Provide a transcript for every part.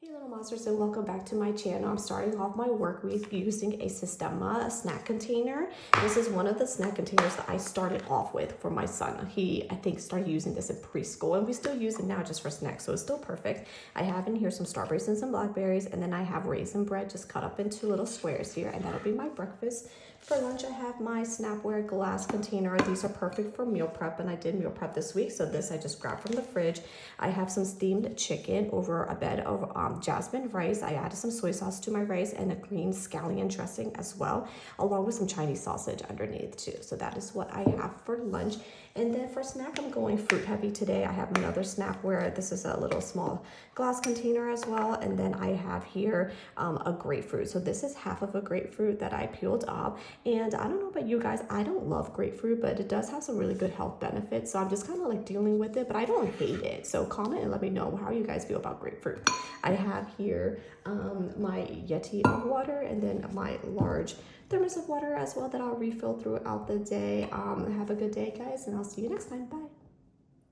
Hey little monsters, and welcome back to my channel. I'm starting off my work week using a Sistema snack container. This is one of the snack containers that I started off with for my son. He, I think, started using this in preschool, and we still use it now just for snacks, so it's still perfect. I have in here some strawberries and some blackberries, and then I have raisin bread just cut up into little squares here, and that'll be my breakfast. For lunch, I have my Snapware glass container. These are perfect for meal prep, and I did meal prep this week, so this I just grabbed from the fridge. I have some steamed chicken over a bed of jasmine rice. I added some soy sauce to my rice and a green scallion dressing as well, along with some Chinese sausage underneath too. So that is what I have for lunch. And then for snack, I'm going fruit heavy today. I have another Snapware. This is a little small glass container as well. And then I have here a grapefruit. So this is half of a grapefruit that I peeled up. And I don't know about you guys, I don't love grapefruit, but it does have some really good health benefits. So I'm just kind of like dealing with it, but I don't hate it. So comment and let me know how you guys feel about grapefruit. I have here my Yeti of water, and then my large thermos of water as well that I'll refill throughout the day. Have a good day, guys, and I'll see you next time. Bye.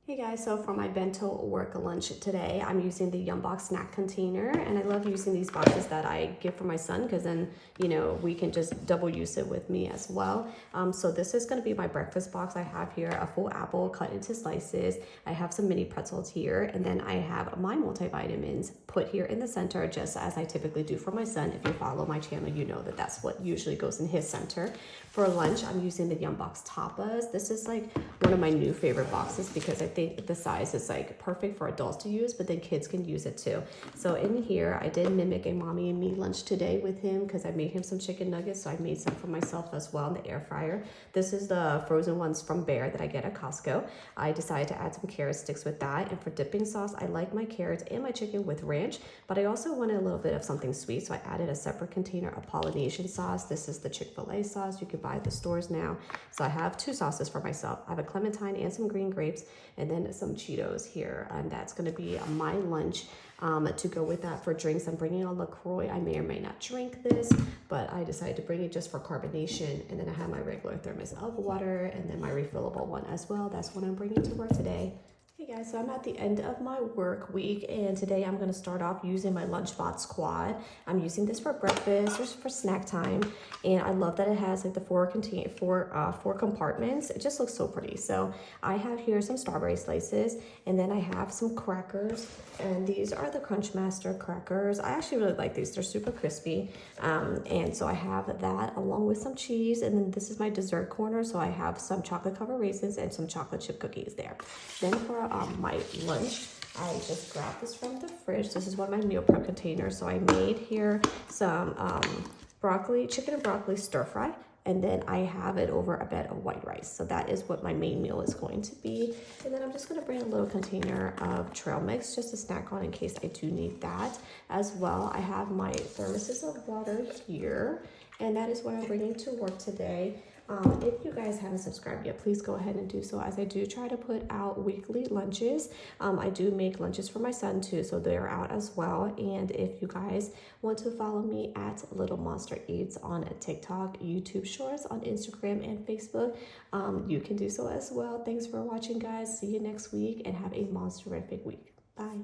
Hey guys, so for my bento work lunch today, I'm using the Yum Box snack container, and I love using these boxes that I give for my son because then, you know, we can just double use it with me as well. So this is going to be my breakfast box. I have here a full apple cut into slices. I have some mini pretzels here, and then I have my multivitamins put here in the center, just as I typically do for my son. If you follow my channel, you know that that's what usually goes in his center. For lunch, I'm using the Yum Box tapas. This is like one of my new favorite boxes because I think the size is like perfect for adults to use, but then kids can use it too. So in here, I did mimic a mommy and me lunch today with him because I made him some chicken nuggets. So I made some for myself as well in the air fryer. This is the frozen ones from Bear that I get at Costco. I decided to add some carrot sticks with that. And for dipping sauce, I like my carrots and my chicken with ranch, but I also wanted a little bit of something sweet. So I added a separate container of Polynesian sauce. This is the Chick-fil-A sauce. You can buy at the stores now. So I have two sauces for myself. I have a clementine and some green grapes, and then some Cheetos here, and that's going to be my lunch. To go with that for drinks, I'm bringing a LaCroix. I may or may not drink this, but I decided to bring it just for carbonation. And then I have my regular thermos of water, and then my refillable one as well. That's what I'm bringing to work today. Hey guys, so I'm at the end of my work week, and today I'm going to start off using my Lunchbot Squad. I'm using this for breakfast or for snack time, and I love that it has like the four compartments. It just looks so pretty. So I have here some strawberry slices, and then I have some crackers, and these are the Crunchmaster crackers. I actually really like these. They're super crispy, and so I have that along with some cheese, and then this is my dessert corner, so I have some chocolate covered raisins and some chocolate chip cookies there. Then for my lunch, I just grabbed this from the fridge. This is one of my meal prep containers. So I made here some chicken and broccoli stir fry, and then I have it over a bed of white rice. So that is what my main meal is going to be. And then I'm just going to bring a little container of trail mix just to snack on in case I do need that as well. I have my thermoses of water here, and that is what I'm bringing to work today. If you guys haven't subscribed yet, please go ahead and do so, as I do try to put out weekly lunches. I do make lunches for my son too, so they're out as well. And if you guys want to follow me at Little Monster Eats on TikTok, YouTube Shorts, on Instagram and Facebook, you can do so as well. Thanks for watching, guys. See you next week, and have a monster-rific week. Bye.